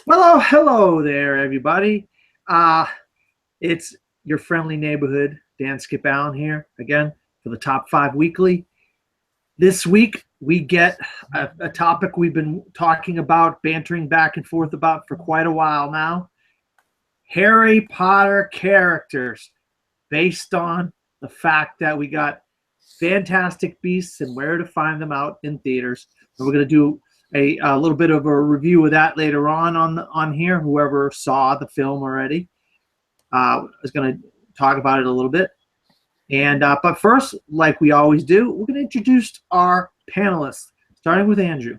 Well, hello there, everybody. Uh, it's your friendly neighborhood, Dan Skip Allen here again for the Top 5 Weekly. This week, we get a topic we've been talking about, bantering back and forth about for quite a while now. Harry Potter characters based on the fact that we got Fantastic Beasts and Where to Find Them out in theaters. And we're going to do a little bit of a review of that later on here. Whoever saw the film already is going to talk about it a little bit. And but first, like we always do, we're going to introduce our panelists, starting with Andrew.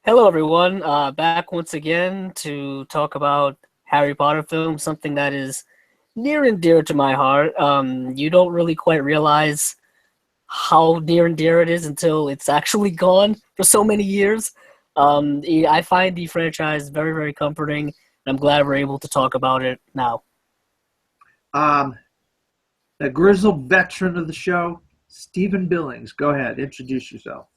Hello, everyone. Back once again to talk about Harry Potter film, something that is near and dear to my heart. You don't really quite realize how near and dear it is until it's actually gone for so many years. I find the franchise very, very comforting, and I'm glad we're able to talk about it now. The grizzled veteran of the show, Stephen Billings. Go ahead, introduce yourself.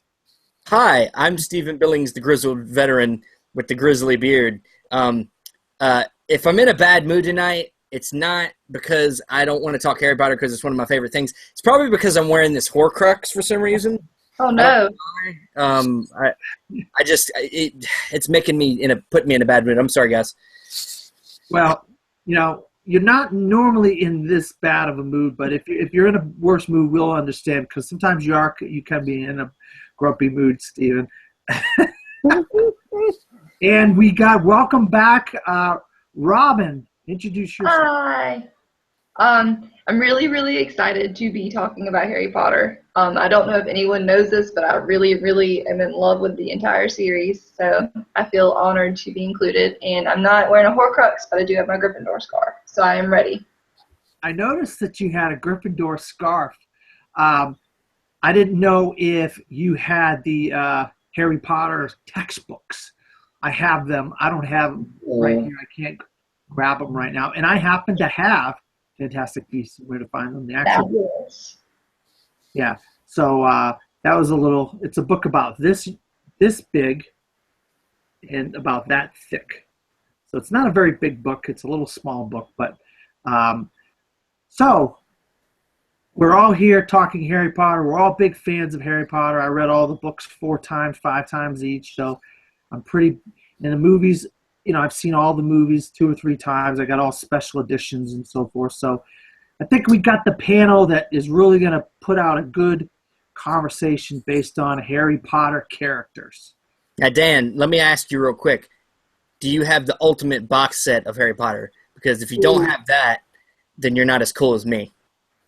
Hi, I'm Stephen Billings, the grizzled veteran with the grizzly beard. If I'm in a bad mood tonight, it's not because I don't want to talk Harry Potter because it's one of my favorite things. It's probably because I'm wearing this Horcrux for some reason. Oh no! It's making me putting me in a bad mood. I'm sorry, guys. Well, you're not normally in this bad of a mood, but if you're in a worse mood, we'll understand because sometimes you can be in a grumpy mood, Stephen. And we got welcome back, Robin. Introduce yourself. Hi. I'm really, really excited to be talking about Harry Potter. I don't know if anyone knows this, but I really, really am in love with the entire series, so I feel honored to be included. And I'm not wearing a Horcrux, but I do have my Gryffindor scarf, so I am ready. I noticed that you had a Gryffindor scarf. I didn't know if you had the Harry Potter textbooks. I have them. I don't have them right here. I can't grab them right now. And I happen to have Fantastic Beasts and Where to Find Them. The actual, yeah. So that was it's a book about this big and about that thick. So it's not a very big book. It's a little small book. But so we're all here talking Harry Potter. We're all big fans of Harry Potter. I read all the books 4 times, 5 times each. So I'm pretty in the movies. I've seen all the movies 2 or 3 times. I got all special editions and so forth. So I think we got the panel that is really going to put out a good conversation based on Harry Potter characters. Now, Dan, let me ask you real quick. Do you have the ultimate box set of Harry Potter? Because if you don't have that, then you're not as cool as me.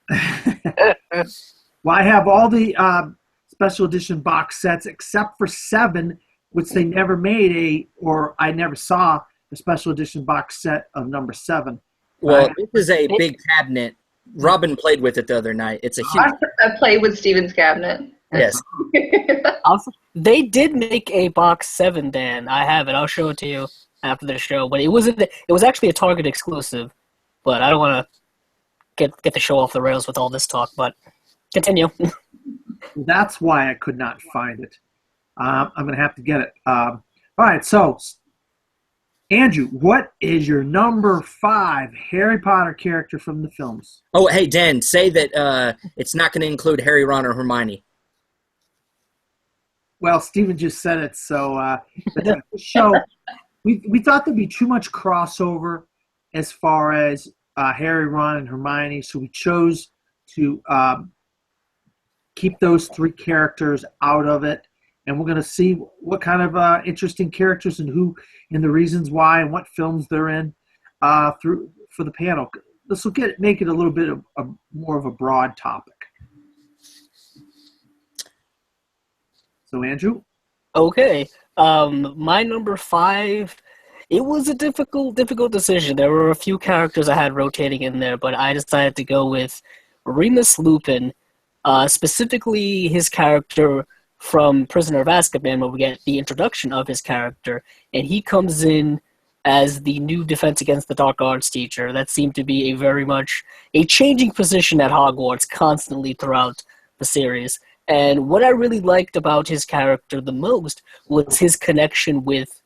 Well, I have all the special edition box sets except for 7, which they never made or I never saw a special edition box set of number 7. Well, this is a big cabinet. Robin played with it the other night. It's a huge. I played with Steven's cabinet. Yes. Also, they did make a box 7, Dan. I have it. I'll show it to you after the show. But it was actually a Target exclusive. But I don't want to get the show off the rails with all this talk. But continue. That's why I could not find it. I'm going to have to get it. All right, so Andrew, what is your number 5 Harry Potter character from the films? Oh, hey, Dan, say that it's not going to include Harry, Ron, or Hermione. Well, Stephen just said it, so the show, we thought there'd be too much crossover as far as Harry, Ron, and Hermione, so we chose to keep those 3 characters out of it. And we're going to see what kind of interesting characters and who and the reasons why and what films they're in for the panel. This will make it a little bit of more of a broad topic. So, Andrew? Okay. My number 5, it was a difficult decision. There were a few characters I had rotating in there, but I decided to go with Remus Lupin, specifically his character from Prisoner of Azkaban, where we get the introduction of his character, and he comes in as the new Defense Against the Dark Arts teacher. That seemed to be a very much a changing position at Hogwarts constantly throughout the series. And what I really liked about his character the most was his connection with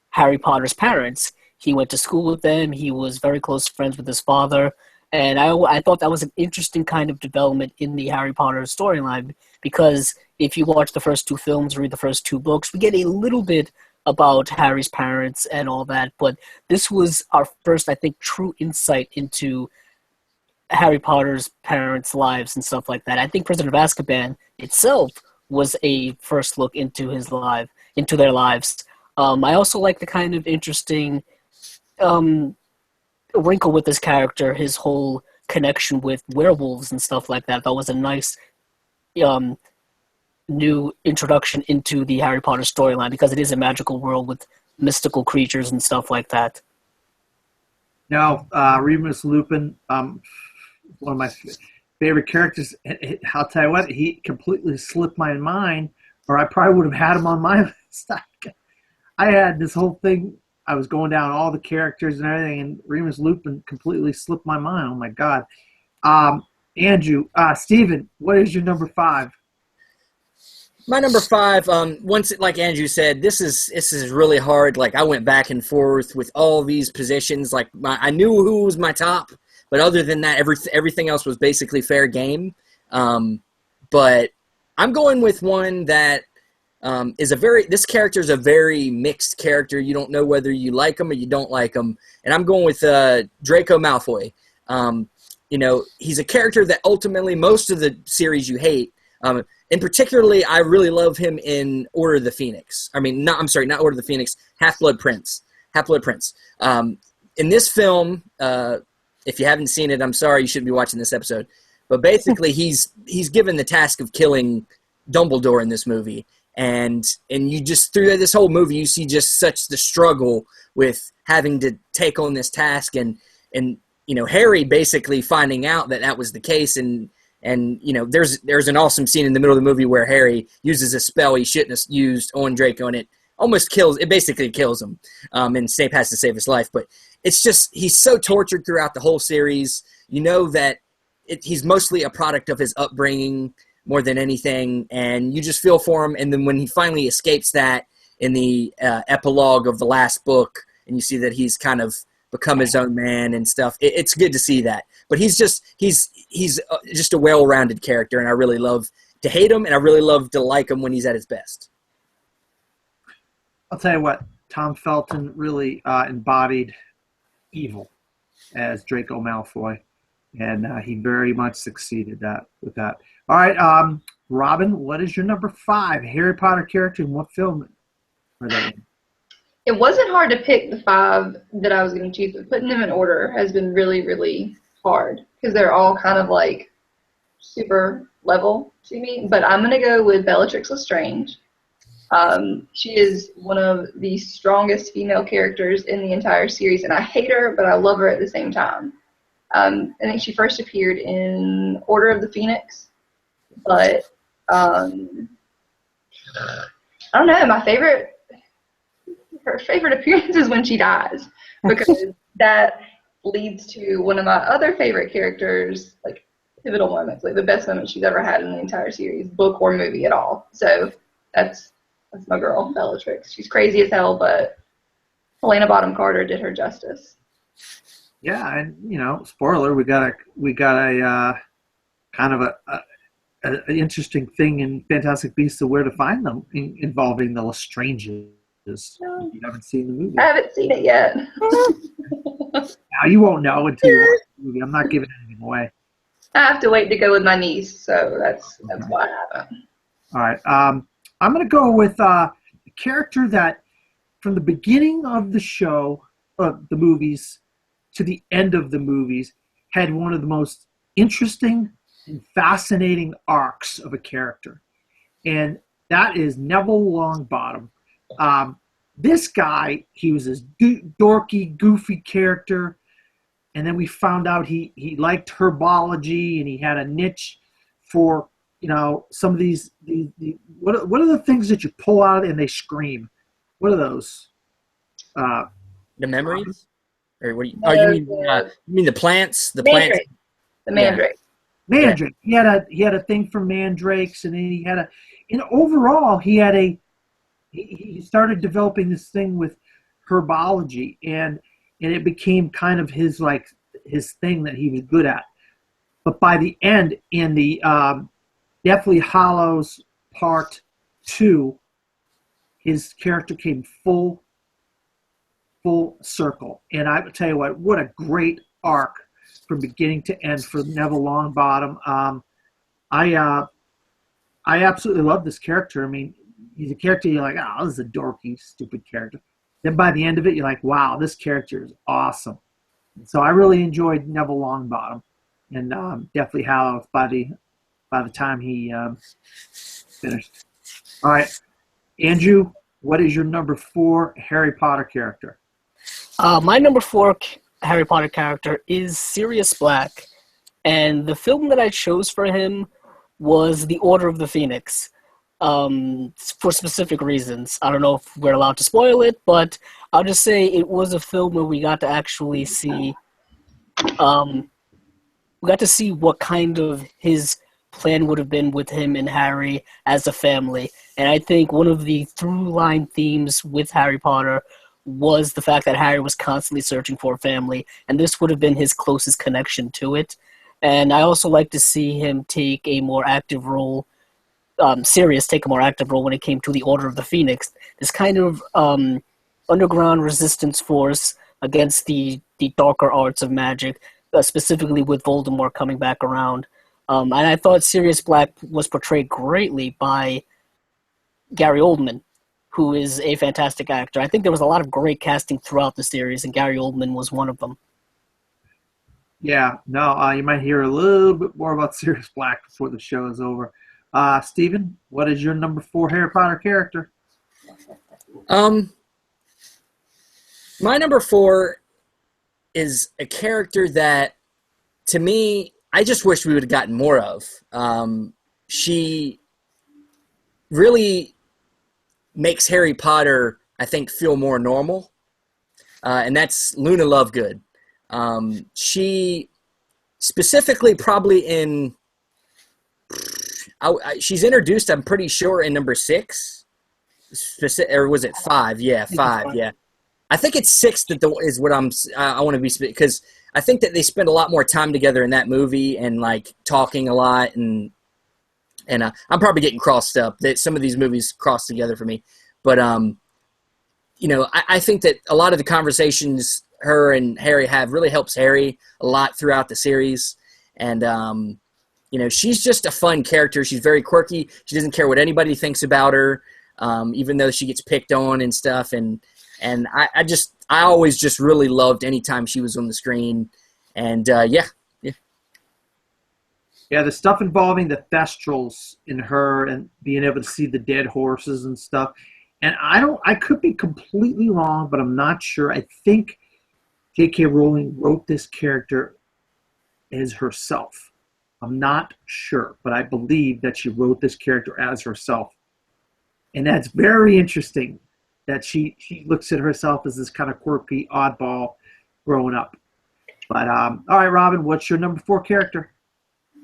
Harry Potter's parents. He went to school with them. He was very close friends with his father. And I thought that was an interesting kind of development in the Harry Potter storyline, because if you watch the first 2 films, read the first 2 books, we get a little bit about Harry's parents and all that. But this was our first, I think, true insight into Harry Potter's parents' lives and stuff like that. I think Prisoner of Azkaban itself was a first look into into their lives. I also like the kind of interesting wrinkle with this character, his whole connection with werewolves and stuff like that. That was a nice new introduction into the Harry Potter storyline, because it is a magical world with mystical creatures and stuff like that. Now, Remus Lupin, one of my favorite characters. I'll tell you what, he completely slipped my mind, or I probably would have had him on my list. I had this whole thing. I was going down all the characters and everything, and Remus Lupin completely slipped my mind. Oh my God. Andrew, Steven, what is your number 5? My number 5, once, like Andrew said, this is really hard. Like, I went back and forth with all these positions. Like, I knew who was my top, but other than that, everything else was basically fair game. But I'm going with one that this character is a very mixed character. You don't know whether you like him or you don't like him. And I'm going with Draco Malfoy. He's a character that ultimately most of the series you hate. And particularly, I really love him in Order of the Phoenix. Not Order of the Phoenix, Half-Blood Prince. Half-Blood Prince. In this film, if you haven't seen it, I'm sorry, you shouldn't be watching this episode. But basically, he's given the task of killing Dumbledore in this movie. And you just, through this whole movie, you see just such the struggle with having to take on this task, and Harry basically finding out that was the case, and there's an awesome scene in the middle of the movie where Harry uses a spell he shouldn't have used on Draco, and it basically kills him, and Snape has to save his life. But it's just, he's so tortured throughout the whole series. That he's mostly a product of his upbringing more than anything, and you just feel for him. And then when he finally escapes that in the epilogue of the last book, and you see that he's kind of become his own man and stuff, it's good to see that. But he's just a well-rounded character, and I really love to hate him, and I really love to like him when he's at his best. I'll tell you what, Tom Felton really embodied evil as Draco Malfoy, and he very much succeeded with that. All right, Robin, what is your number 5 Harry Potter character, and what film are they in? It wasn't hard to pick the 5 that I was going to choose, but putting them in order has been really, really hard, because they're all kind of like super level to me. But I'm going to go with Bellatrix Lestrange. She is one of the strongest female characters in the entire series, and I hate her, but I love her at the same time. I think she first appeared in Order of the Phoenix, but I don't know, her favorite appearance is when she dies, because that leads to one of my other favorite characters, like pivotal moments, like the best moment she's ever had in the entire series, book or movie at all. So that's my girl, Bellatrix. She's crazy as hell, but Helena Bonham Carter did her justice. Yeah, and spoiler, we got a kind of an interesting thing in Fantastic Beasts of Where to Find Them involving the Lestranges. No. You haven't seen the movie. I haven't seen it yet. Now you won't know until you watch the movie. I'm not giving anything away. I have to wait to go with my niece, so that's why I haven't. All right. I'm going to go with a character that, from the beginning of the show, the movies, to the end of the movies, had one of the most interesting and fascinating arcs of a character. And that is Neville Longbottom. This guy, he was this dorky, goofy character, and then we found out he liked herbology, and he had a niche for some of these what are the things that you pull out and they scream? What are those? The memories, or what? You mean the plants? The mandrake. plants. The mandrake. Yeah. Mandrake. Yeah. He had a thing for mandrakes, and then he had overall he had he started developing this thing with herbology, and it became kind of his thing that he was good at. But by the end, in the Deathly Hallows Part 2, his character came full circle. And I would tell you what a great arc from beginning to end for Neville Longbottom. I absolutely love this character. I mean, he's a character you're like, oh, this is a dorky, stupid character. Then by the end of it, you're like, wow, this character is awesome. So I really enjoyed Neville Longbottom, and Deathly Hallows by the time he finished. All right, Andrew, what is your number 4 Harry Potter character? My number 4 Harry Potter character is Sirius Black, and the film that I chose for him was The Order of the Phoenix, for specific reasons. I don't know if we're allowed to spoil it, but I'll just say it was a film where we got to actually see, what kind of his plan would have been with him and Harry as a family. And I think one of the through-line themes with Harry Potter was the fact that Harry was constantly searching for a family, and this would have been his closest connection to it. And I also like to see him take a more active role, Sirius take a more active role when it came to the Order of the Phoenix, this kind of underground resistance force against the darker arts of magic, specifically with Voldemort coming back around. And I thought Sirius Black was portrayed greatly by Gary Oldman, who is a fantastic actor. I think there was a lot of great casting throughout the series, and Gary Oldman was one of them. Yeah, no, you might hear a little bit more about Sirius Black before the show is over. Steven, what is your number 4 Harry Potter character? My number 4 is a character that, to me, I just wish we would have gotten more of. She really makes Harry Potter, I think, feel more normal, and that's Luna Lovegood. She specifically probably in she's introduced, I'm pretty sure, in number 6, or was it 5? Yeah, 5. Yeah, I think it's 6 is what I want to be, because I think that they spend a lot more time together in that movie and like talking a lot, and I'm probably getting crossed up that some of these movies cross together for me, but I think that a lot of the conversations her and Harry have really helps Harry a lot throughout the series. And, she's just a fun character. She's very quirky. She doesn't care what anybody thinks about her, even though she gets picked on and stuff. And I always just really loved any time she was on the screen. And, yeah. Yeah, the stuff involving the Thestrals in her and being able to see the dead horses and stuff. And I could be completely wrong, but I'm not sure. I think J.K. Rowling wrote this character as herself. I'm not sure, but I believe that she wrote this character as herself. And that's very interesting that she looks at herself as this kind of quirky oddball growing up. But all right, Robin, what's your number 4 character?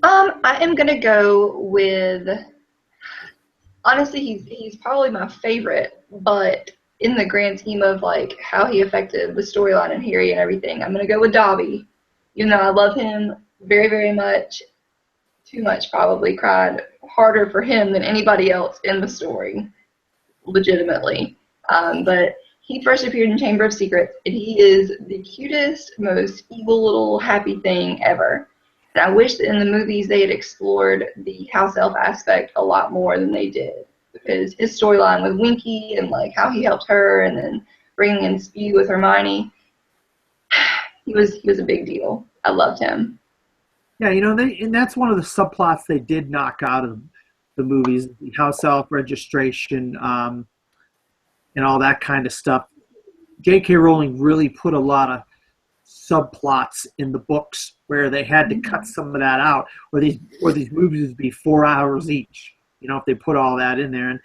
I am gonna go with, honestly, he's probably my favorite, but in the grand scheme of like how he affected the storyline and Harry and everything, I'm gonna go with Dobby. Even though I love him very, very much, too much probably, cried harder for him than anybody else in the story, legitimately. But he first appeared in Chamber of Secrets, and he is the cutest, most evil little happy thing ever. And I wish that in the movies they had explored the house elf aspect a lot more than they did, because his storyline with Winky and like how he helped her, and then bringing in Spew with Hermione, he was a big deal. I loved him. Yeah, and that's one of the subplots they did knock out of the movies, the house elf registration, and all that kind of stuff. J.K. Rowling really put a lot of subplots in the books where they had to cut some of that out, or these movies would be 4 hours each. If they put all that in there, and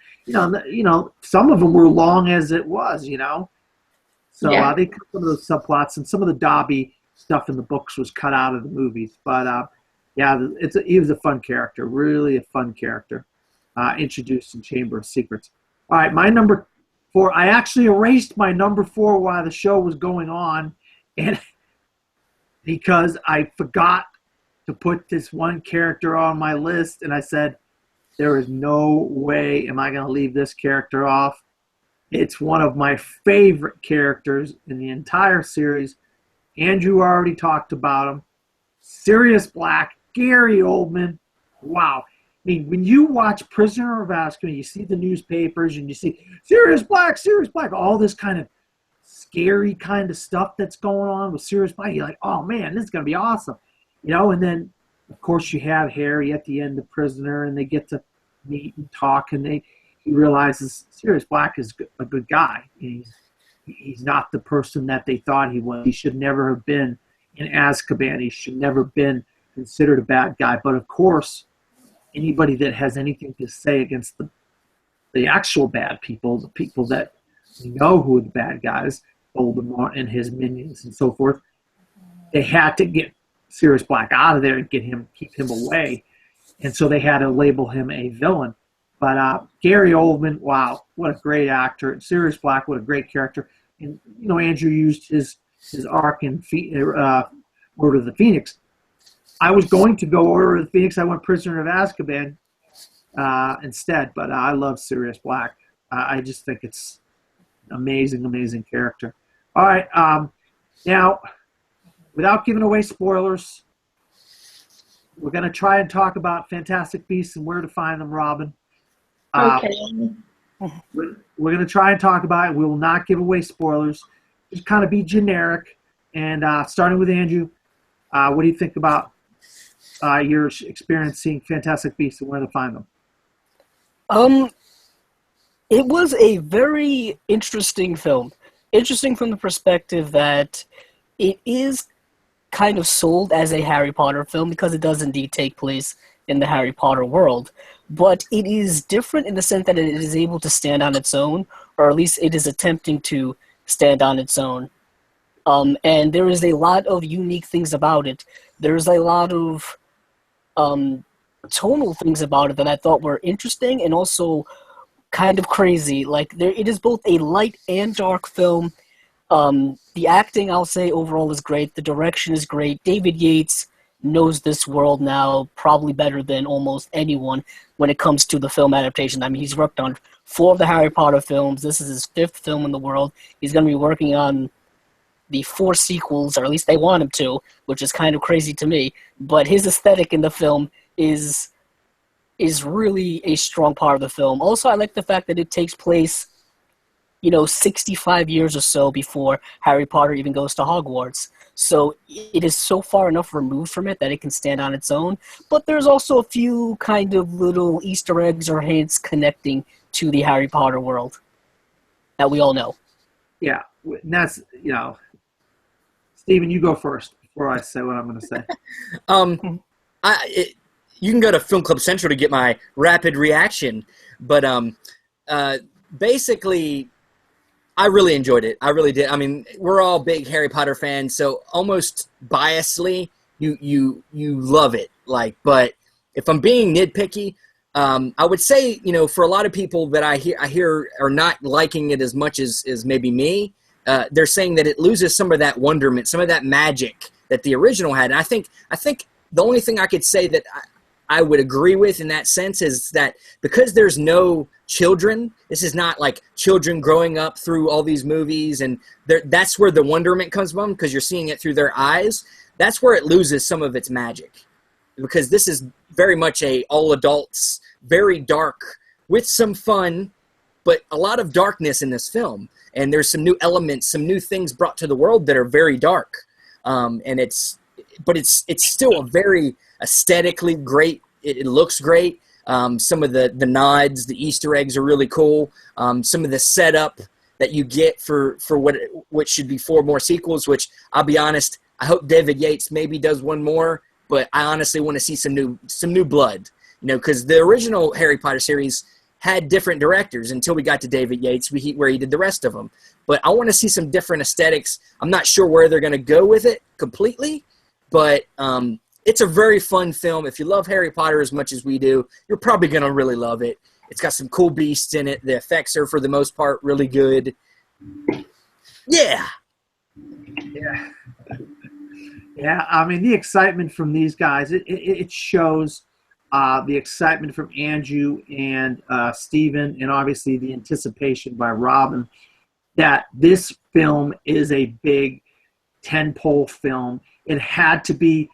some of them were long as it was. So Yeah. they cut some of those subplots, and some of the Dobby stuff in the books was cut out of the movies. But yeah, he was a fun character, really a fun character, introduced in Chamber of Secrets. All right, my number for I actually erased my number 4 while the show was going on, and because I forgot to put this one character on my list, and I said, there is no way am I going to leave this character off. It's one of my favorite characters in the entire series. Andrew already talked about him. Sirius Black, Gary Oldman. Wow. I mean, when you watch Prisoner of Azkaban, you see the newspapers and you see Sirius Black, all this kind of scary kind of stuff that's going on with Sirius Black. You're like, oh man, this is going to be awesome. And then, of course, you have Harry at the end of Prisoner, and they get to meet and talk, and he realizes Sirius Black is a good guy. He's not the person that they thought he was. He should never have been in Azkaban. He should never have been considered a bad guy. But of course, anybody that has anything to say against the actual bad people, the people that we know who are the bad guys, Voldemort and his minions and so forth, they had to get Sirius Black out of there and keep him away. And so they had to label him a villain. But Gary Oldman, wow, what a great actor. And Sirius Black, what a great character. And, Andrew used his arc in Order of the Phoenix. I was going to go Order of the Phoenix. I went Prisoner of Azkaban instead. But I love Sirius Black. I just think it's amazing, amazing character. All right. Now, without giving away spoilers, we're going to try and talk about Fantastic Beasts and where to find them, Robin. Okay. We're going to try and talk about it. We will not give away spoilers. Just kind of be generic. And starting with Andrew, what do you think about your experience seeing Fantastic Beasts and where to find them? It was a very interesting film. Interesting from the perspective that it is kind of sold as a Harry Potter film because it does indeed take place in the Harry Potter world. But it is different in the sense that it is able to stand on its own, or at least it is attempting to stand on its own. And there is a lot of unique things about it. There's a lot of tonal things about it that I thought were interesting and also kind of crazy. It is both a light and dark film. The acting, I'll say, overall is great. The direction is great. David Yates knows this world now probably better than almost anyone when it comes to the film adaptation. I mean, he's worked on 4 of the Harry Potter films. This is his 5th film in the world. He's going to be working on the 4 sequels, or at least they want him to, which is kind of crazy to me. But his aesthetic in the film is really a strong part of the film. Also, I like the fact that it takes place 65 years or so before Harry Potter even goes to Hogwarts. So it is so far enough removed from it that it can stand on its own. But there's also a few kind of little Easter eggs or hints connecting to the Harry Potter world that we all know. Yeah, and that's, Stephen, you go first before I say what I'm going to say. You can go to Film Club Central to get my rapid reaction. But basically, I really enjoyed it. I really did. I mean, we're all big Harry Potter fans, so almost biasly, you love it. But if I'm being nitpicky, I would say, for a lot of people that I hear are not liking it as much as maybe me. They're saying that it loses some of that wonderment, some of that magic that the original had. And I think the only thing I could say that I would agree with in that sense is that because there's no children, this is not like children growing up through all these movies, and that's where the wonderment comes from, because you're seeing it through their eyes. That's where it loses some of its magic, because this is very much a all adults, very dark, with some fun, but a lot of darkness in this film. And there's some new elements, some new things brought to the world that are very dark. And it's still a very aesthetically great. It looks great. Some of the nods, the Easter eggs are really cool. Some of the setup that you get for what should be 4 more sequels, which I'll be honest, I hope David Yates maybe does one more, but I honestly want to see some new blood, because the original Harry Potter series had different directors until we got to David Yates, where he did the rest of them. But I want to see some different aesthetics. I'm not sure where they're going to go with it completely, but it's a very fun film. If you love Harry Potter as much as we do, you're probably going to really love it. It's got some cool beasts in it. The effects are, for the most part, really good. Yeah. Yeah, I mean, the excitement from these guys, it shows the excitement from Andrew and Steven, and obviously the anticipation by Robin that this film is a big tentpole film. It had to be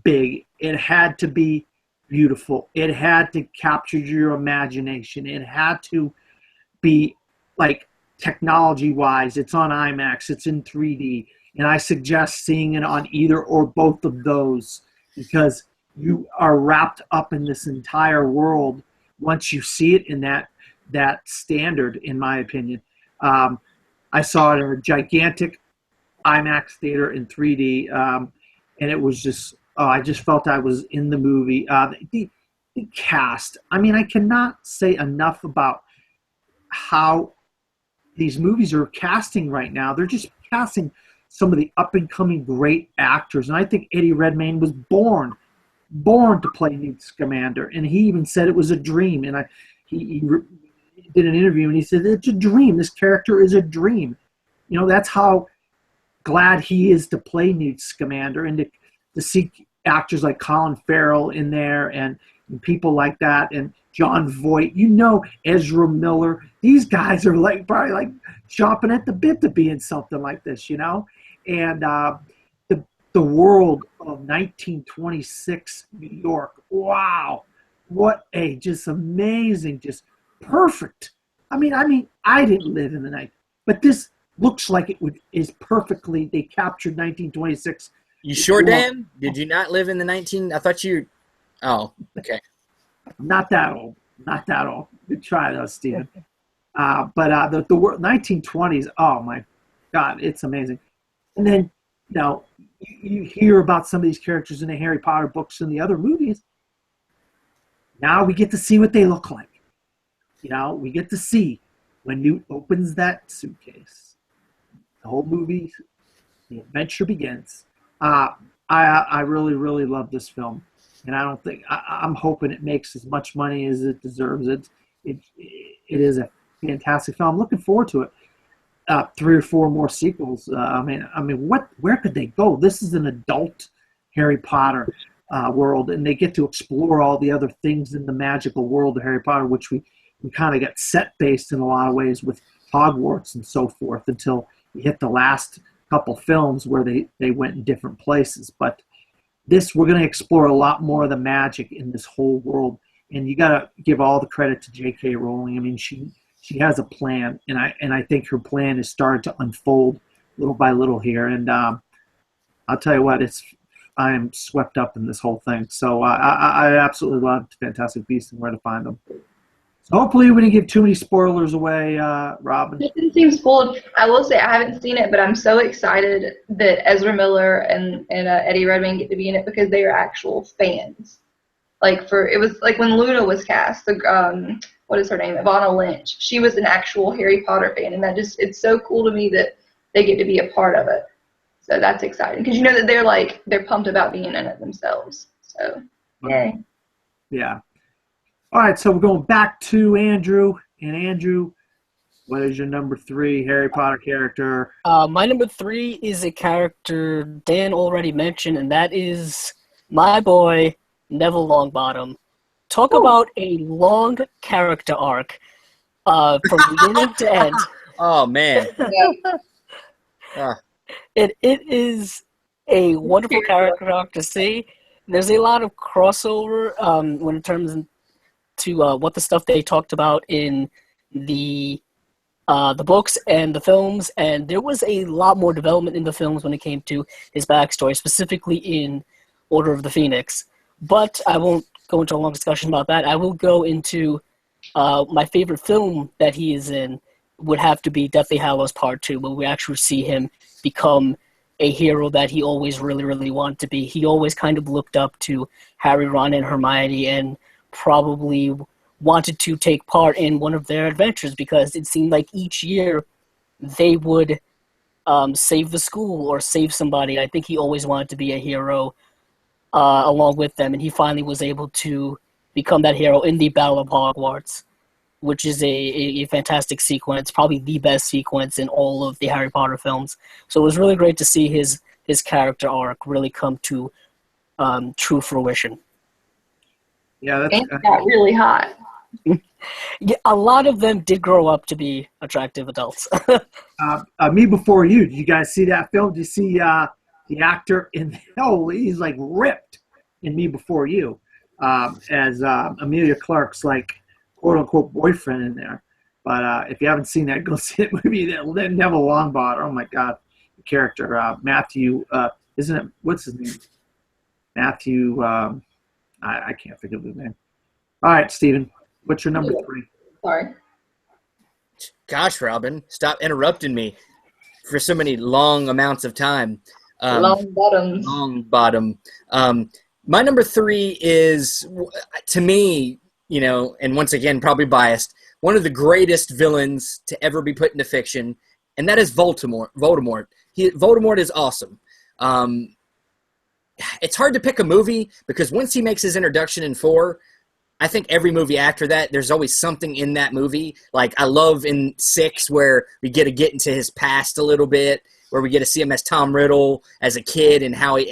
big. It had to be beautiful. It had to capture your imagination. It had to be like technology-wise. It's on IMAX. It's in 3D. And I suggest seeing it on either or both of those because you are wrapped up in this entire world once you see it in that standard, in my opinion. I saw it in a gigantic IMAX theater in 3D, and it was just, I just felt I was in the movie. The cast, I mean, I cannot say enough about how these movies are casting right now. They're just casting some of the up-and-coming great actors, and I think Eddie Redmayne was born to play Newt Scamander, and he even said it was a dream. And he did an interview, and he said it's a dream. This character is a dream. You know, that's how glad he is to play Newt Scamander, and to see actors like Colin Farrell in there and people like that, and John Voight, Ezra Miller. These guys are probably like chomping at the bit to be in something like this, And the world of 1926 New York. Wow, what a just amazing, just perfect. I mean, I didn't live in the night, but this looks like is perfectly. They captured 1926. You sure, Dan? Did you not live in the 19? I thought you. Oh, okay. Not that old. Good try, though, Steven. But the 1920s, oh, my God, it's amazing. And then, you hear about some of these characters in the Harry Potter books and the other movies. Now we get to see what they look like. We get to see when Newt opens that suitcase. The whole movie, the adventure begins. I really, really love this film. And I don't think I'm hoping it makes as much money as it deserves. It is a fantastic film. I'm looking forward to it. 3 or 4 more sequels. I mean, where could they go? This is an adult Harry Potter world, and they get to explore all the other things in the magical world of Harry Potter, which we kind of get set based in a lot of ways with Hogwarts and so forth until you hit the last couple films where they went in different places. But we're going to explore a lot more of the magic in this whole world, and you got to give all the credit to J.K. Rowling. I mean, she has a plan, and I think her plan is starting to unfold little by little here. And I'll tell you what, I am swept up in this whole thing. So I absolutely love Fantastic Beasts and Where to Find Them. So hopefully we didn't give too many spoilers away, Robin. It didn't seem spoiled. I will say I haven't seen it, but I'm so excited that Ezra Miller and Eddie Redmayne get to be in it because they are actual fans. It was like when Luna was cast, what is her name? Ivana Lynch. She was an actual Harry Potter fan, and it's so cool to me that they get to be a part of it. So that's exciting because that they're pumped about being in it themselves. So yay. Yeah. All right, so we're going back to Andrew. And Andrew, what is your number 3 Harry Potter character? My number 3 is a character Dan already mentioned, and that is my boy, Neville Longbottom. Talk about a long character arc from beginning to end. Oh, man. It is a wonderful character arc to see. There's a lot of crossover when it comes to what the stuff they talked about in the books and the films, and there was a lot more development in the films when it came to his backstory, specifically in Order of the Phoenix. But I won't go into a long discussion about that. I will go into my favorite film that he is in would have to be Deathly Hallows Part 2, where we actually see him become a hero that he always really, really wanted to be. He always kind of looked up to Harry, Ron, and Hermione and probably wanted to take part in one of their adventures because it seemed like each year they would save the school or save somebody. I think he always wanted to be a hero along with them, and he finally was able to become that hero in the Battle of Hogwarts. which is a fantastic sequence, probably the best sequence in all of the Harry Potter films. So it was really great to see his character arc really come to true fruition. Yeah, And it got really hot. Yeah, a lot of them did grow up to be attractive adults. Me Before You. Did you guys see that film? Did you see the actor in? Oh, he's like ripped in Me Before You, as Amelia Clark's like quote unquote boyfriend in there. But if you haven't seen that, go see it. Movie that Neville Longbottom. Oh my God, the character Matthew. Isn't it? What's his name? Matthew. I can't think of his name. All right, Steven. What's your number 3? Sorry. Gosh, Robin, stop interrupting me for so many long amounts of time. Long bottoms. Long bottom. My number 3 is, to me, and once again, probably biased, one of the greatest villains to ever be put into fiction, and that is Voldemort. Voldemort is awesome. It's hard to pick a movie because once he makes his introduction in 4, I think every movie after that, there's always something in that movie. Like, I love in 6 where we get to get into his past a little bit, where we get to see him as Tom Riddle as a kid and how he,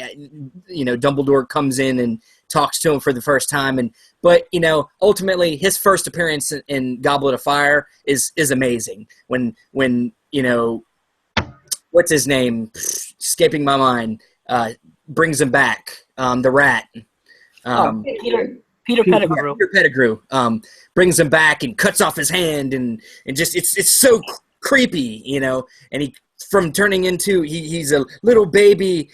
Dumbledore comes in and talks to him for the first time. But ultimately, his first appearance in Goblet of Fire is amazing. When what's his name? Escaping my mind. Brings him back. The rat. Peter Pettigrew. Peter Pettigrew brings him back and cuts off his hand and just it's so creepy, and he from turning into he's a little baby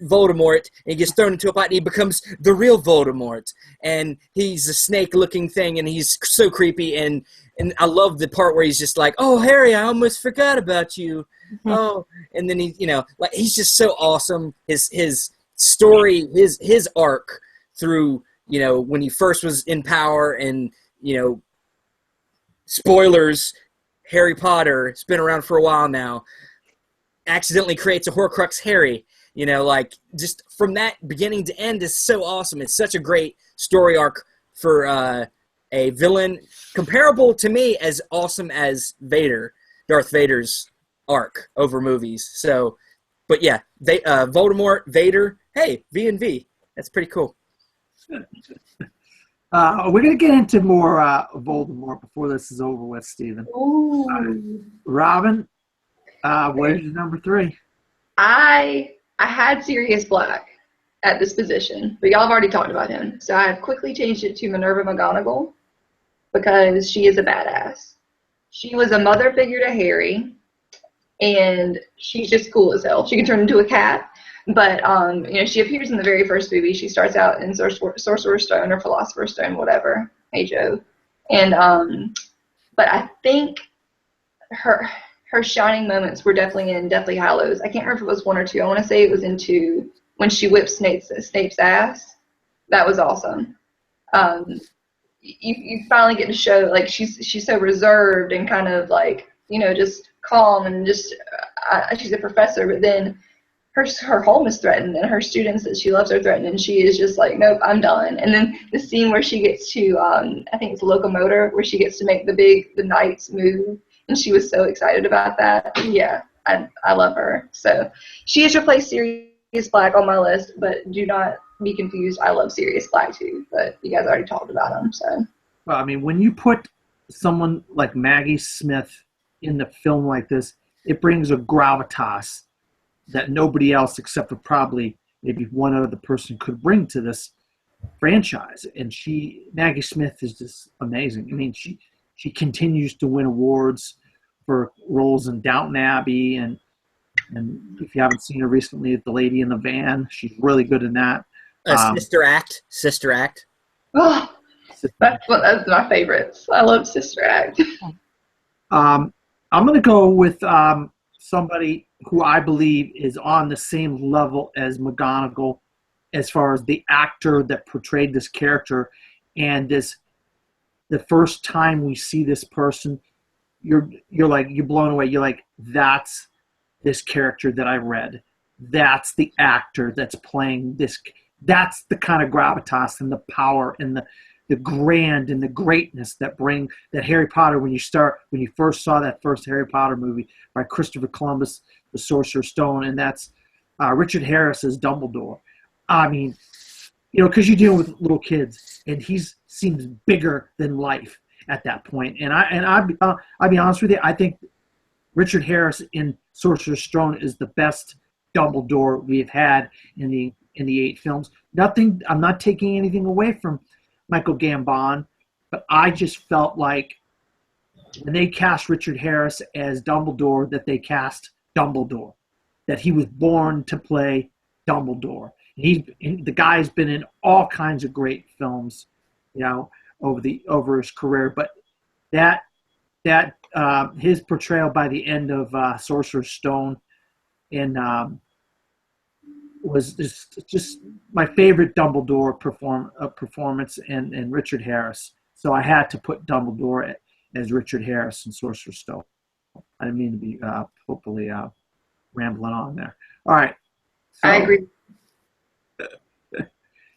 Voldemort, and he gets thrown into a pot and he becomes the real Voldemort, and he's a snake looking thing and he's so creepy, and I love the part where he's just like, "Oh, Harry, I almost forgot about you." Oh, and then he's just so awesome. His story, his arc through when he first was in power, and spoilers, Harry Potter, it's been around for a while now, accidentally creates a Horcrux Harry, just from that beginning to end is so awesome. It's such a great story arc for a villain, comparable to me as awesome as Darth Vader's arc over movies. So, but yeah, Voldemort, Vader, hey, V&V, that's pretty cool. We're going to get into more Voldemort before this is over with, Steven. Robin, what is your number 3? I had Sirius Black at this position, but y'all have already talked about him. So I have quickly changed it to Minerva McGonagall because she is a badass. She was a mother figure to Harry, and she's just cool as hell. She can turn into a cat. But, she appears in the very first movie. She starts out in Sorcerer's Stone or Philosopher's Stone, whatever. Hey, Joe. And, but I think her shining moments were definitely in Deathly Hallows. I can't remember if it was 1 or 2. I want to say it was in 2 when she whipped Snape's ass. That was awesome. You finally get to show, like, she's so reserved and kind of, like, just calm and just, she's a professor, but then her home is threatened and her students that she loves are threatened, and she is just like, nope, I'm done. And then the scene where she gets to I think it's Locomotor, where she gets to make the Knights move, and she was so excited about that. Yeah, I love her. So she has replaced Sirius Black on my list, but do not be confused, I love Sirius Black too, but you guys already talked about him. So Well, I mean, when you put someone like Maggie Smith in the film like this, it brings a gravitas that nobody else except for probably maybe one other person could bring to this franchise. And Maggie Smith is just amazing. I mean, she continues to win awards for roles in Downton Abbey, and if you haven't seen her recently, The Lady in the Van, she's really good in that. Sister Act. oh, that's my favorites. I love Sister Act. I'm going to go with somebody who I believe is on the same level as McGonagall as far as the actor that portrayed this character. And the first time we see this person, you're blown away. You're like, that's this character that I read. That's the actor that's playing this. That's the kind of gravitas and the power and the grand and the greatness that Harry Potter, when you first saw that first Harry Potter movie by Christopher Columbus, The Sorcerer's Stone, and that's Richard Harris as Dumbledore. I mean, because you're dealing with little kids, and he seems bigger than life at that point. And I'll be honest with you, I think Richard Harris in Sorcerer's Stone is the best Dumbledore we've had in the 8 films. I'm not taking anything away from Michael Gambon, but I just felt like when they cast Richard Harris as Dumbledore, that they cast Dumbledore, that he was born to play Dumbledore. The guy's been in all kinds of great films, over his career, but that his portrayal by the end of Sorcerer's Stone was just my favorite Dumbledore performance, and Richard Harris. So I had to put Dumbledore as Richard Harris in Sorcerer's Stone. I didn't mean to be hopefully rambling on there. All right. So, I agree.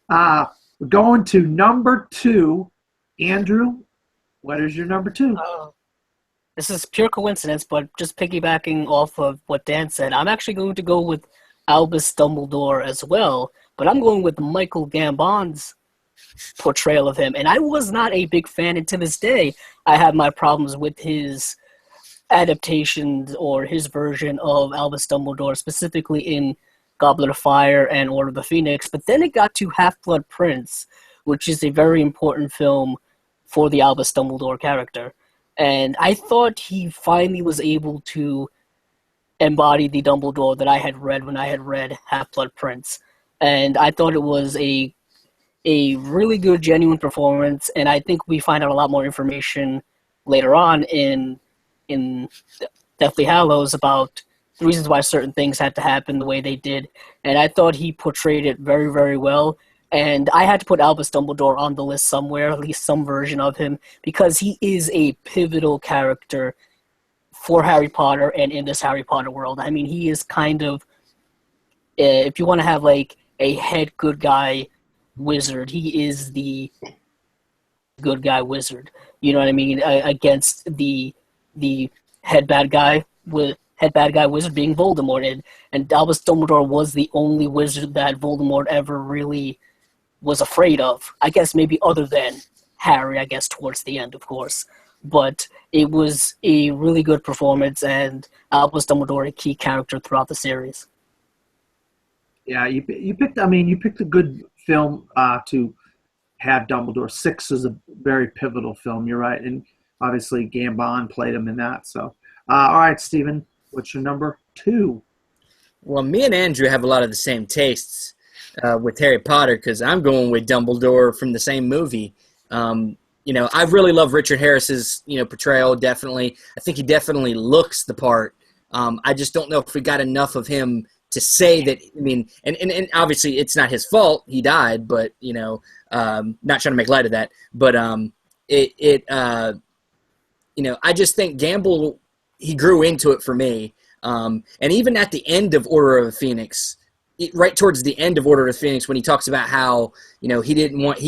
we're going to number 2. Andrew, what is your number 2? This is pure coincidence, but just piggybacking off of what Dan said, I'm actually going to go with Albus Dumbledore as well, but I'm going with Michael Gambon's portrayal of him, and I was not a big fan, and to this day, I have my problems with his adaptations or his version of Albus Dumbledore, specifically in Goblet of Fire and Order of the Phoenix, but then it got to Half-Blood Prince, which is a very important film for the Albus Dumbledore character. And I thought he finally was able to embody the Dumbledore that I had read when I had read Half-Blood Prince. And I thought it was a really good, genuine performance, and I think we find out a lot more information later on in Deathly Hallows about the reasons why certain things had to happen the way they did. And I thought he portrayed it very, very well. And I had to put Albus Dumbledore on the list somewhere, at least some version of him, because he is a pivotal character for Harry Potter and in this Harry Potter world. I mean, he is kind of, if you want to have like a head good guy wizard, he is the good guy wizard. You know what I mean? Against the head bad guy wizard being Voldemort. And Albus Dumbledore was the only wizard that Voldemort ever really was afraid of. I guess maybe other than Harry, I guess, towards the end, of course. But it was a really good performance, and Albus Dumbledore a key character throughout the series. Yeah, you picked a good film to have Dumbledore. 6 is a very pivotal film. You're right, and obviously Gambon played him in that. So, all right, Stephen, what's your number 2? Well, me and Andrew have a lot of the same tastes with Harry Potter because I'm going with Dumbledore from the same movie. I really love Richard Harris's portrayal. Definitely, I think he definitely looks the part. I just don't know if we got enough of him to say that. I mean, and obviously it's not his fault. He died, but not trying to make light of that. But I just think Gamble, he grew into it for me. And even at the end of Order of the Phoenix, right towards the end of Order of the Phoenix, when he talks about how he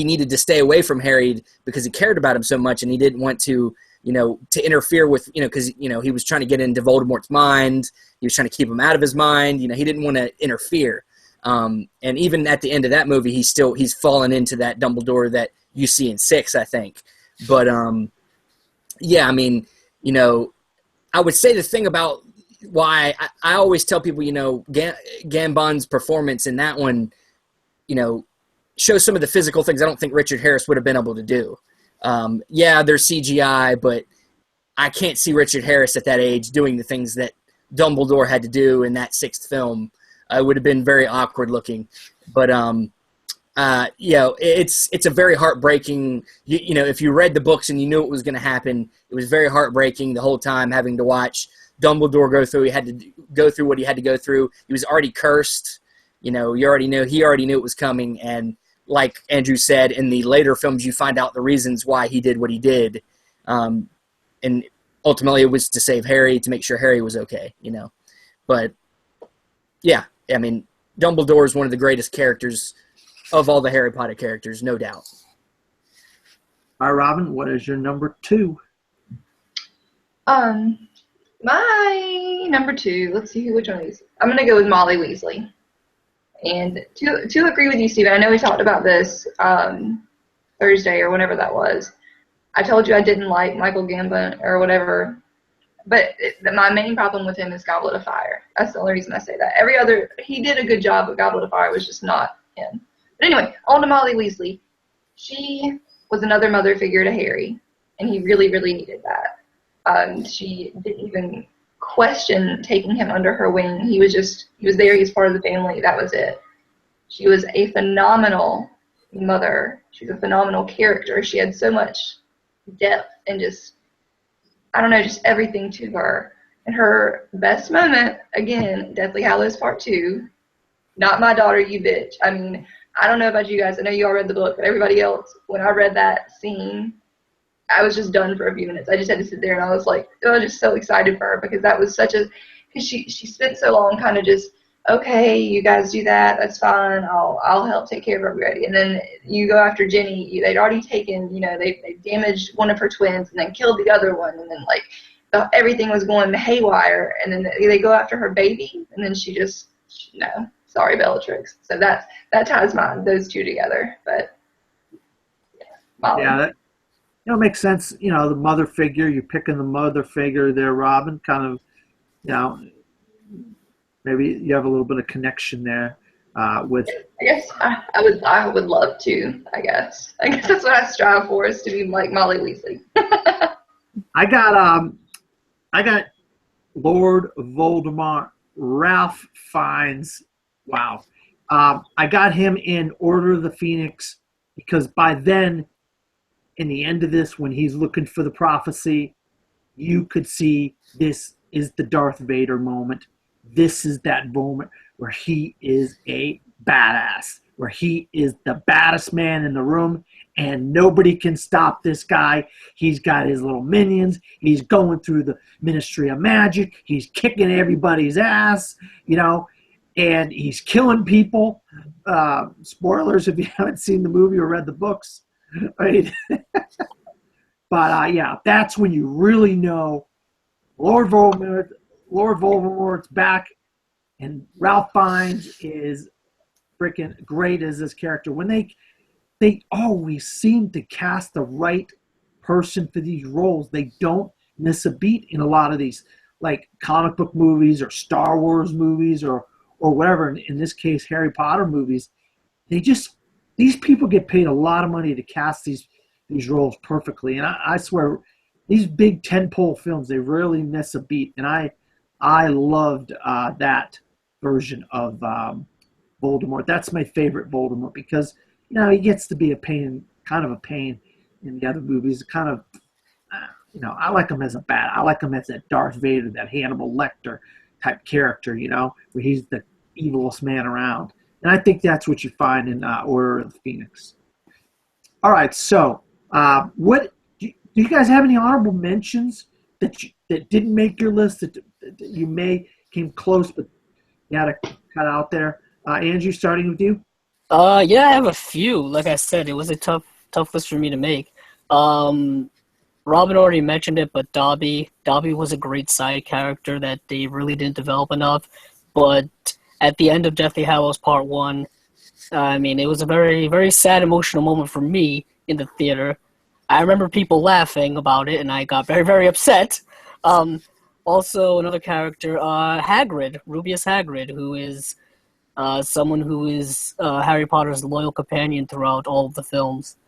needed to stay away from Harry because he cared about him so much, and he didn't want to interfere with because he was trying to get into Voldemort's mind. He was trying to keep him out of his mind. He didn't want to interfere. And even at the end of that movie, he's fallen into that Dumbledore that you see in 6, I think. But I mean, I would say the thing about why I always tell people, Gambon's performance in that one, shows some of the physical things I don't think Richard Harris would have been able to do. There's CGI, but I can't see Richard Harris at that age doing the things that Dumbledore had to do in that 6th film. It would have been very awkward looking. But, it's a very heartbreaking, if you read the books and you knew it was going to happen, it was very heartbreaking the whole time having to watch Dumbledore go through. He had to go through what he had to go through. He was already cursed. He already knew it was coming. And like Andrew said, in the later films, you find out the reasons why he did what he did. And ultimately it was to save Harry, to make sure Harry was okay, But, yeah, I mean, Dumbledore is one of the greatest characters of all the Harry Potter characters, no doubt. All right, Robin, what is your number 2? My number 2. Let's see which one of these. I'm gonna go with Molly Weasley. And to agree with you, Steven, I know we talked about this Thursday or whenever that was. I told you I didn't like Michael Gambon or whatever, but my main problem with him is Goblet of Fire. That's the only reason I say that. He did a good job, but Goblet of Fire was just not him. But anyway, on to Molly Weasley. She was another mother figure to Harry, and he really, really needed that. She didn't even question taking him under her wing. He was there. He was part of the family. That was it. She was a phenomenal mother. She's a phenomenal character. She had so much depth and just everything to her. And her best moment, again, Deathly Hallows Part 2, not my daughter, you bitch. I mean, I don't know about you guys. I know you all read the book, but everybody else, when I read that scene, I was just done for a few minutes. I just had to sit there, and I was like, I was just so excited for her because that was because she spent so long kind of just, okay, you guys do that, that's fine, I'll help take care of everybody. And then you go after Jenny. They'd already taken, they damaged one of her twins and then killed the other one, and then everything was going haywire. And then they go after her baby, and then no, sorry, Bellatrix. So that ties those two together. But Molly. Yeah, that makes sense. The mother figure. You're picking the mother figure there, Robin. Kind of, maybe you have a little bit of connection there with. I guess I would love to. I guess that's what I strive for, is to be like Molly Weasley. I got Lord Voldemort, Ralph Fiennes. Wow. I got him in Order of the Phoenix because by then, in the end of this, when he's looking for the prophecy, you could see this is the Darth Vader moment. This is that moment where he is a badass, where he is the baddest man in the room, and nobody can stop this guy. He's got his little minions. He's going through the Ministry of Magic. He's kicking everybody's ass, and he's killing people. Spoilers if you haven't seen the movie or read the books. Right? But yeah, that's when you really know Lord Voldemort's back, and Ralph Fiennes is freaking great as this character. When they always seem to cast the right person for these roles. They don't miss a beat in a lot of these, like comic book movies or Star Wars movies or whatever. In this case, Harry Potter movies. These people get paid a lot of money to cast these roles perfectly. And I swear, these big tentpole films, they rarely miss a beat. And I loved that version of Voldemort. That's my favorite Voldemort because, he gets to be kind of a pain in the other movies. Kind of, I like him as I like him as that Darth Vader, that Hannibal Lecter type character, where he's the evilest man around. And I think that's what you find in Order of the Phoenix. All right, so what do you guys have any honorable mentions that didn't make your list that you may came close but you had to cut out there? Andrew, starting with you. Yeah, I have a few. Like I said, it was a tough list for me to make. Robin already mentioned it, but Dobby was a great side character that they really didn't develop enough. But at the end of Deathly Hallows Part 1, it was a very, very sad, emotional moment for me in the theater. I remember people laughing about it, and I got very, very upset. Also, another character, Hagrid, Rubius Hagrid, who is someone who is Harry Potter's loyal companion throughout all of the films.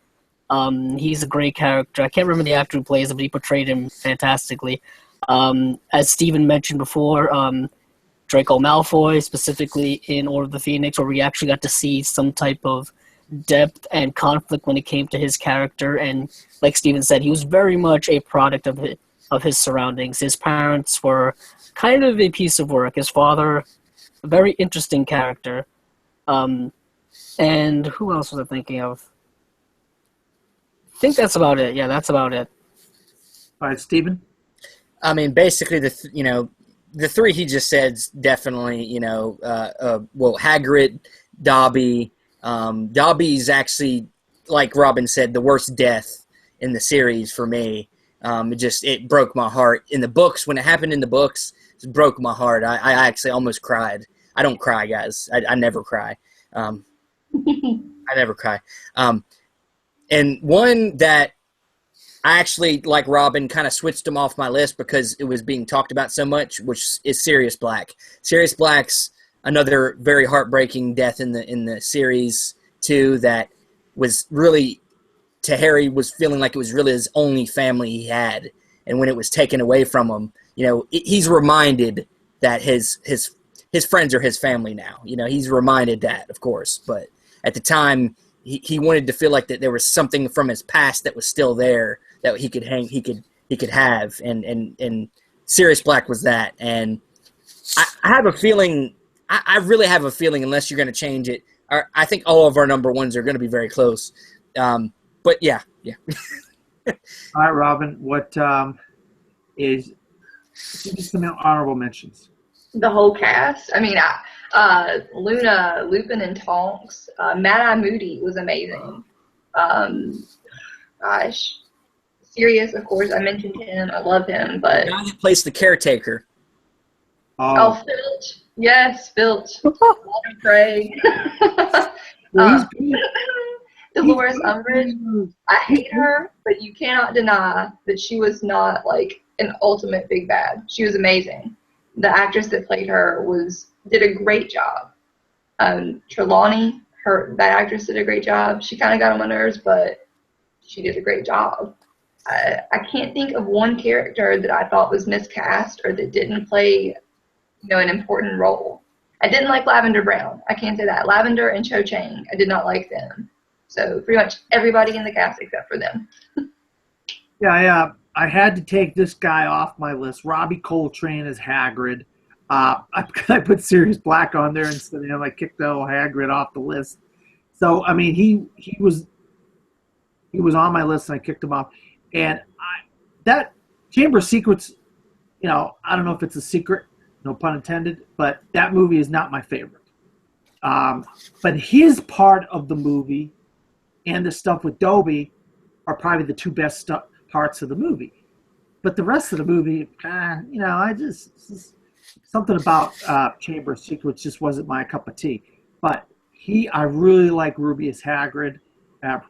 He's a great character. I can't remember the actor who plays him, but he portrayed him fantastically. As Steven mentioned before, Draco Malfoy, specifically in Order of the Phoenix, where we actually got to see some type of depth and conflict when it came to his character. And like Steven said, he was very much a product of his surroundings. His parents were kind of a piece of work. His father, a very interesting character. And who else was I thinking of? I think that's about it. Yeah, that's about it. All right, Steven? Basically, the three he just said is definitely, Hagrid, Dobby. Dobby's actually, like Robin said, the worst death in the series for me. It broke my heart. In the books, when it happened in the books, it broke my heart. I actually almost cried. I don't cry, guys. I never cry. I never cry. And one that I actually, like Robin, kind of switched him off my list because it was being talked about so much, which is Sirius Black. Sirius Black's another very heartbreaking death in the series too. That was really, to Harry, was feeling like it was really his only family he had, and when it was taken away from him, he's reminded that his friends are his family now. He's reminded that, of course, but at the time he wanted to feel like that there was something from his past that was still there that he could have, and Sirius Black was that. And I have a feeling, I really have a feeling, unless you're going to change it, I think all of our number ones are going to be very close. But yeah. All right, Robin, what is just some honorable mentions? The whole cast. I mean, Luna, Lupin, and Tonks. Mad-Eye Moody was amazing. Sirius, of course, I mentioned him. I love him, but The guy that plays the caretaker. oh, Filch. Yes, Filch. Walter Craig. Well, he's Dolores Umbridge. I hate her, but you cannot deny that she was not like an ultimate big bad. She was amazing. The actress that played her did a great job. Trelawney, that actress did a great job. She kind of got on my nerves, but she did a great job. I can't think of one character that I thought was miscast or that didn't play, an important role. I didn't like Lavender Brown. I can't say that. Lavender and Cho Chang, I did not like them. So pretty much everybody in the cast except for them. Yeah. I had to take this guy off my list. Robbie Coltrane as Hagrid. I put Sirius Black on there instead of him. I kicked the old Hagrid off the list. So I mean, he was on my list, and I kicked him off. And that Chamber of Secrets, I don't know if it's a secret, no pun intended, but that movie is not my favorite. But his part of the movie and the stuff with Dobby are probably the two best parts of the movie. But the rest of the movie, I just something about Chamber of Secrets just wasn't my cup of tea. But I really like Rubius Hagrid,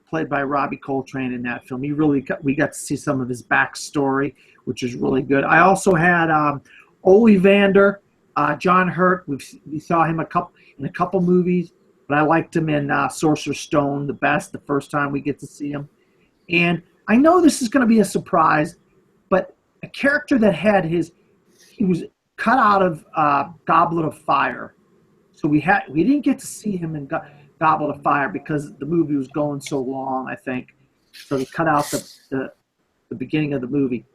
played by Robbie Coltrane in that film. We got to see some of his backstory, which is really good. I also had Ollivander, John Hurt. We saw him in a couple movies, but I liked him in Sorcerer's Stone the first time we get to see him. And I know this is going to be a surprise, but a character that he was cut out of Goblet of Fire. So we didn't get to see him in Goblet of Fire because the movie was going so long, I think. So they cut out the beginning of the movie,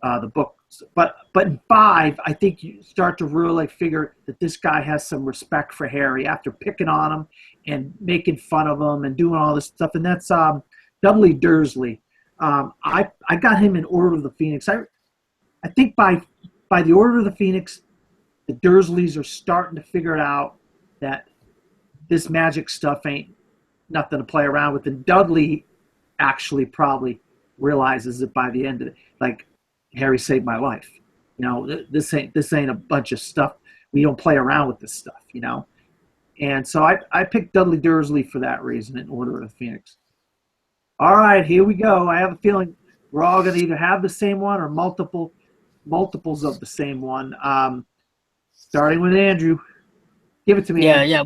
the book. But in 5, I think you start to really figure that this guy has some respect for Harry after picking on him and making fun of him and doing all this stuff. And that's Dudley Dursley. I got him in Order of the Phoenix. I think by the Order of the Phoenix, the Dursleys are starting to figure it out that this magic stuff ain't nothing to play around with. And Dudley actually probably realizes it by the end of it. Like, Harry saved my life. This ain't a bunch of stuff. We don't play around with this stuff, And so I picked Dudley Dursley for that reason in Order of the Phoenix. All right, here we go. I have a feeling we're all going to either have the same one or multiples of the same one. Starting with Andrew. Give it to me. Yeah.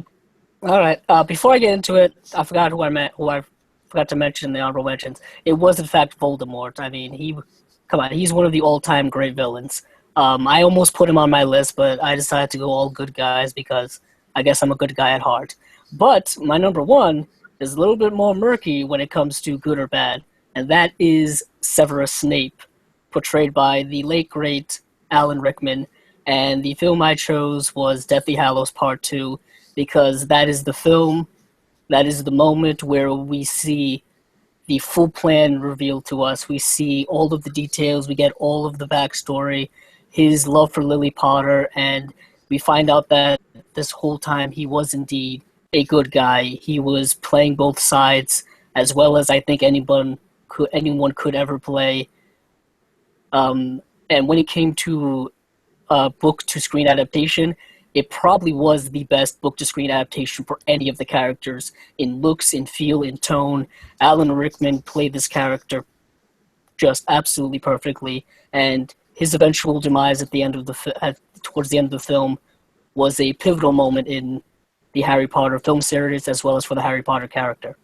All right. Before I get into it, I forgot who I forgot to mention in the honorable mentions. It was, in fact, Voldemort. I mean, he's one of the all-time great villains. I almost put him on my list, but I decided to go all good guys because I guess I'm a good guy at heart. But my number one is a little bit more murky when it comes to good or bad, and that is Severus Snape, portrayed by the late, great Alan Rickman. And the film I chose was Deathly Hallows Part 2 because that is the film, that is the moment where we see the full plan revealed to us. We see all of the details, we get all of the backstory, his love for Lily Potter, and we find out that this whole time he was indeed a good guy. He was playing both sides as well as I think anyone anyone could ever play. And when it came to book to screen adaptation, it probably was the best book to screen adaptation for any of the characters in looks, in feel, in tone. Alan Rickman played this character just absolutely perfectly, and his eventual demise at the end of towards the end of the film was a pivotal moment in the Harry Potter film series as well as for the Harry Potter character.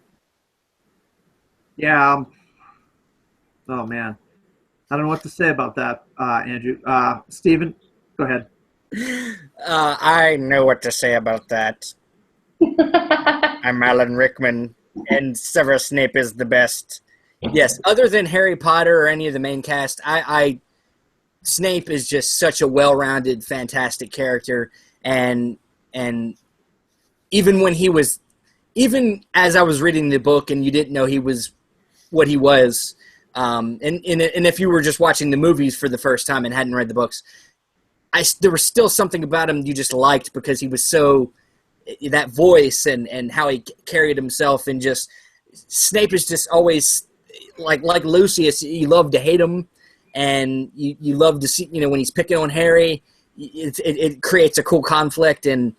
Yeah. Oh man, I don't know what to say about that, Andrew. Steven, go ahead. I know what to say about that. I'm Alan Rickman, and Severus Snape is the best. Yes, other than Harry Potter or any of the main cast, Snape is just such a well-rounded, fantastic character, and even as I was reading the book and you didn't know he was what he was, and if you were just watching the movies for the first time and hadn't read the books, there was still something about him you just liked because he was so, that voice and how he carried himself, and just Snape is just always like Lucius. You love to hate him, and you love to see, when he's picking on Harry, it creates a cool conflict, and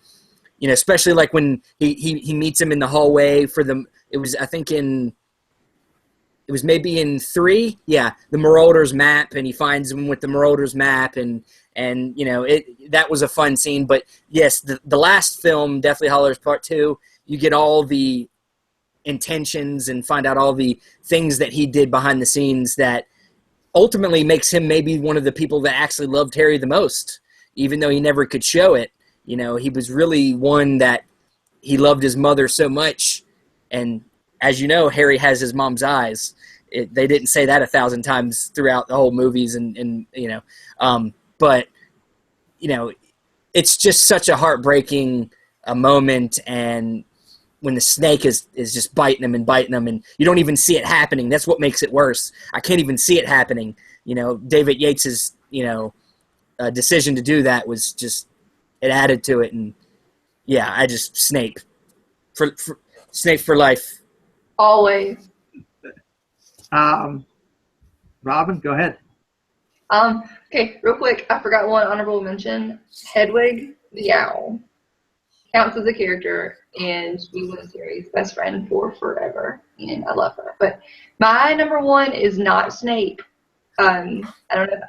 especially like when he meets him in the hallway for the, it was maybe in 3, yeah, the Marauders map, and he finds him with the Marauders map, and that was a fun scene. But yes, the last film, Deathly Hallows Part 2, you get all the intentions and find out all the things that he did behind the scenes that ultimately makes him maybe one of the people that actually loved Harry the most, even though he never could show it. He was really one that he loved his mother so much, and as you know, Harry has his mom's eyes. They didn't say that 1,000 times throughout the whole movies, but it's just such a heartbreaking moment, and when the snake is just biting him, and you don't even see it happening. That's what makes it worse. I can't even see it happening. David Yates's decision to do that was just, it added to it, and yeah, I just Snape for Snape for life. Always. Robin, go ahead. Okay, real quick, I forgot one honorable mention. Hedwig the Owl counts as a character, and she was Harry's best friend for forever, and I love her. But my number one is not Snape. I don't know.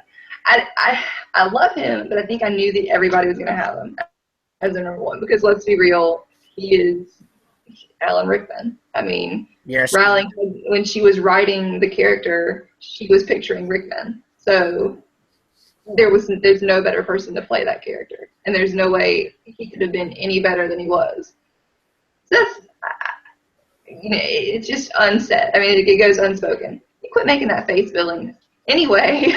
I love him, but I think I knew that everybody was going to have him as their number one, because let's be real, he is Alan Rickman. I mean, yes. Rowling, when she was writing the character, she was picturing Rickman. So there's no better person to play that character, and there's no way he could have been any better than he was. So that's, it's just unsaid. I mean, it goes unspoken. You quit making that face, Billings. Anyway,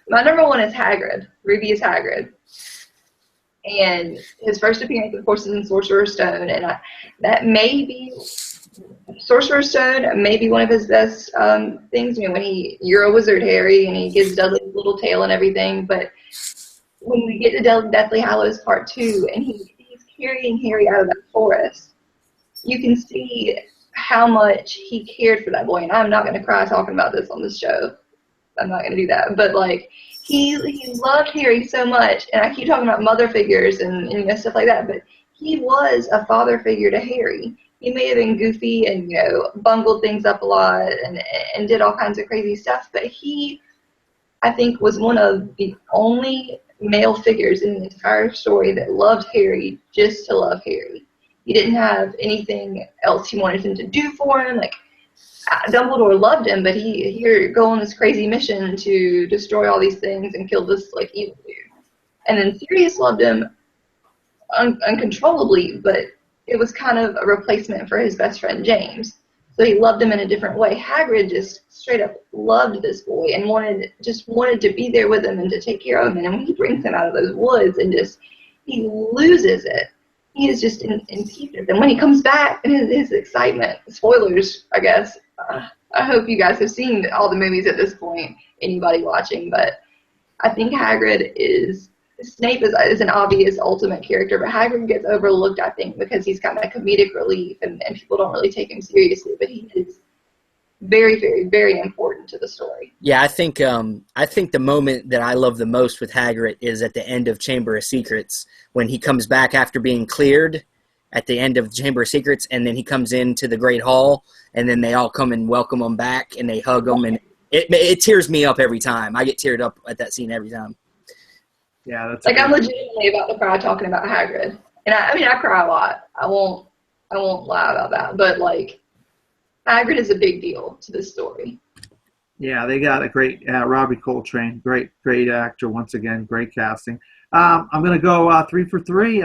my number one is Hagrid. Rubius Hagrid. And his first appearance, of course, is in Sorcerer's Stone, and that may be Sorcerer's Stone, may be one of his best things. When you're a wizard, Harry, and he gives Dudley his little tail and everything. But when we get to Deathly Hallows Part 2, and he's carrying Harry out of that forest, you can see how much he cared for that boy. And I'm not going to cry talking about this on this show. I'm not going to do that. But he loved Harry so much, and I keep talking about mother figures and stuff like that, but he was a father figure to Harry. He may have been goofy and bungled things up a lot and did all kinds of crazy stuff, but he, I think, was one of the only male figures in the entire story that loved Harry just to love Harry. He didn't have anything else he wanted him to do for him. Dumbledore loved him, but he'd go on this crazy mission to destroy all these things and kill this evil dude. And then Sirius loved him uncontrollably, but it was kind of a replacement for his best friend James. So he loved him in a different way. Hagrid just straight up loved this boy and wanted to be there with him and to take care of him. And when he brings him out of those woods and he loses it. He is just in pieces. And when he comes back, and his excitement, spoilers, I guess, I hope you guys have seen all the movies at this point, anybody watching, but I think Snape is an obvious ultimate character, but Hagrid gets overlooked, I think, because he's kind of comedic relief, and people don't really take him seriously, but very, very, very important to the story. Yeah, I think the moment that I love the most with Hagrid is at the end of Chamber of Secrets, when he comes back after being cleared at the end of Chamber of Secrets, and then he comes into the Great Hall, and then they all come and welcome him back, and they hug him, and it tears me up every time. I get teared up at that scene every time. Yeah, that's like I'm legitimately about to cry talking about Hagrid, and I cry a lot. I won't lie about that, but like Hagrid is a big deal to this story. Yeah, they got a great Robbie Coltrane, great actor once again, great casting. I'm gonna go 3 for 3.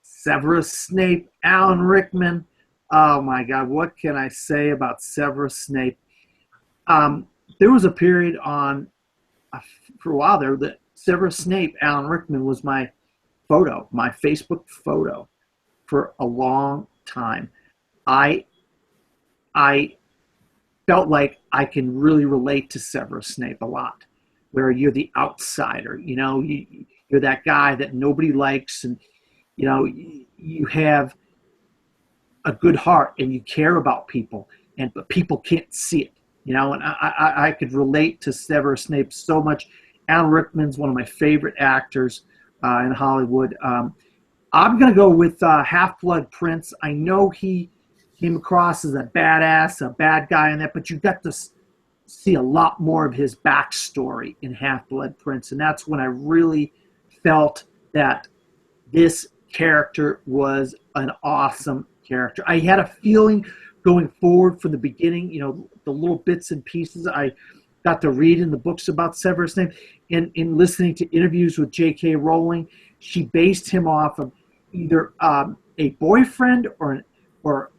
Severus Snape, Alan Rickman. Oh my God, what can I say about Severus Snape? There was a period for a while there that Severus Snape, Alan Rickman was my Facebook photo for a long time. I felt like I can really relate to Severus Snape a lot, where you're the outsider, you're that guy that nobody likes, and you have a good heart and you care about people, but people can't see it, and I could relate to Severus Snape so much. Alan Rickman's one of my favorite actors in Hollywood. I'm going to go with Half-Blood Prince. I know he came across as a badass, a bad guy in that, but you got to see a lot more of his backstory in Half-Blood Prince, and that's when I really felt that this character was an awesome character. I had a feeling going forward from the beginning, the little bits and pieces I got to read in the books about Severus Snape, and in listening to interviews with J.K. Rowling, she based him off of either a boyfriend or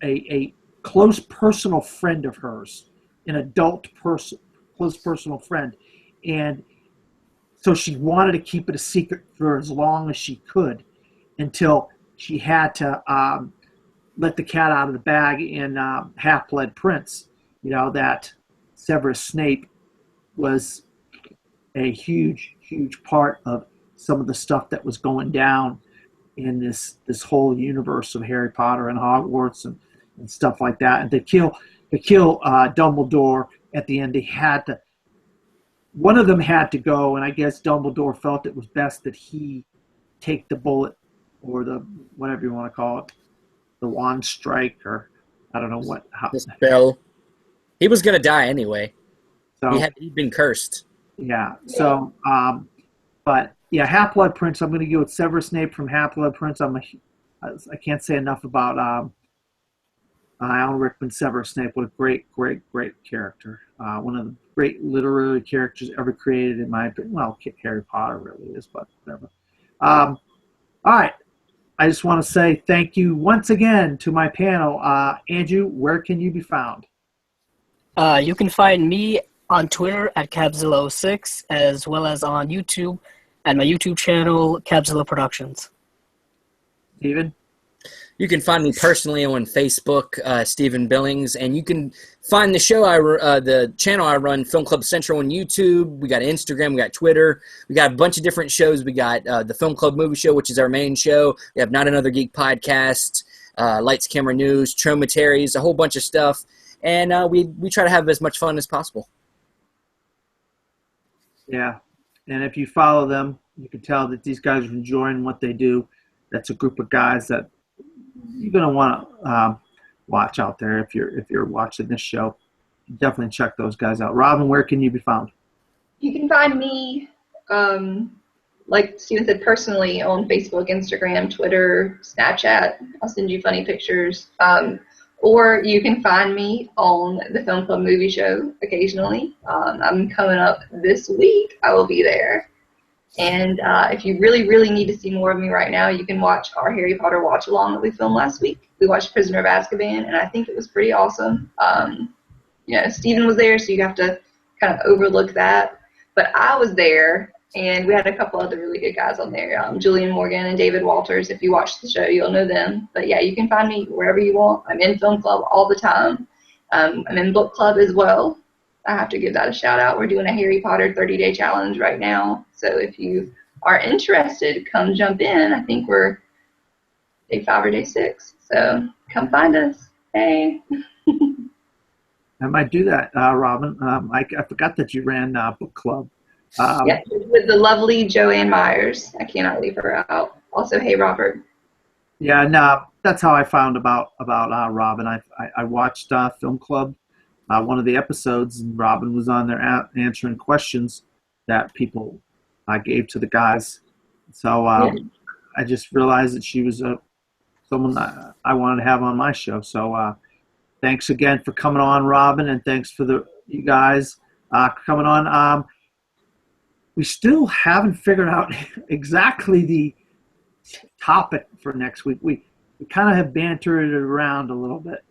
a close personal friend of hers, an adult person, close personal friend. And so she wanted to keep it a secret for as long as she could until she had to let the cat out of the bag in Half-Blood Prince, that Severus Snape was a huge, huge part of some of the stuff that was going down in this whole universe of Harry Potter and Hogwarts and stuff like that. And to kill Dumbledore at the end, one of them had to go, and I guess Dumbledore felt it was best that he take the bullet, or the whatever you want to call it, the wand strike, or I don't know the spell. He was gonna die anyway. So he'd been cursed. Yeah. So, but yeah, Half-Blood Prince. I'm going to go with Severus Snape from Half-Blood Prince. I can't say enough about Alan Rickman, Severus Snape. What a great, great, great character. One of the great literary characters ever created, in my opinion. Well, Harry Potter really is, but whatever. All right. I just want to say thank you once again to my panel. Andrew, where can you be found? You can find me on Twitter at Cabzilla06, as well as on YouTube at my YouTube channel, Cabzilla Productions. Steven? You can find me personally on Facebook, Stephen Billings, and you can find the the channel I run, Film Club Central, on YouTube. We got Instagram, we got Twitter, we got a bunch of different shows. We got the Film Club Movie Show, which is our main show. We have Not Another Geek podcast, Lights, Camera, News, Tromataries, a whole bunch of stuff, and we try to have as much fun as possible. Yeah, and if you follow them, you can tell that these guys are enjoying what they do. That's a group of guys that you're going to want to watch out there if you're watching this show. Definitely check those guys out. Robin, where can you be found? You can find me, like Steven said, personally on Facebook, Instagram, Twitter, Snapchat. I'll send you funny pictures. Or you can find me on the Film Club Movie Show occasionally. I'm coming up this week. I will be there. And if you really, really need to see more of me right now, you can watch our Harry Potter watch-along that we filmed last week. We watched Prisoner of Azkaban, and I think it was pretty awesome. Steven was there, so you have to kind of overlook that. But I was there, and we had a couple other really good guys on there, Julian Morgan and David Walters. If you watch the show, you'll know them. But, yeah, you can find me wherever you want. I'm in Film Club all the time. I'm in Book Club as well. I have to give that a shout out. We're doing a Harry Potter 30-day challenge right now. So if you are interested, come jump in. I think we're day 5 or day 6. So come find us. Hey. I might do that, Robin. I forgot that you ran book club. Yep, with the lovely Joanne Myers. I cannot leave her out. Also, hey, Robert. Yeah, no, that's how I found about Robin. I watched Film Club, one of the episodes, and Robin was on there answering questions that people gave to the guys. So I just realized that she was someone I wanted to have on my show. So thanks again for coming on, Robin, and thanks for you guys coming on. We still haven't figured out exactly the topic for next week. We kind of have bantered it around a little bit.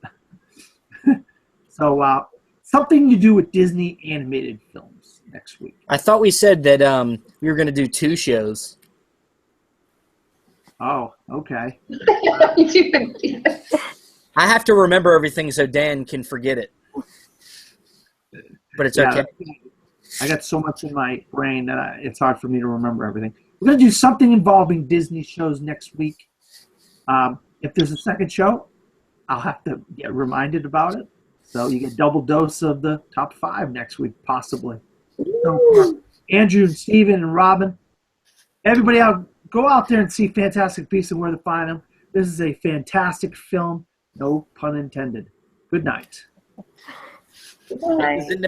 So something to do with Disney animated films next week. I thought we said that we were going to do 2 shows. Oh, okay. I have to remember everything so Dan can forget it. But it's okay. I got so much in my brain that it's hard for me to remember everything. We're going to do something involving Disney shows next week. If there's a second show, I'll have to get reminded about it. So you get double dose of the top 5 next week, possibly. So Andrew, Steven, and Robin, everybody out, go out there and see Fantastic Beasts and Where to Find Them. This is a fantastic film, no pun intended. Good night. Bye.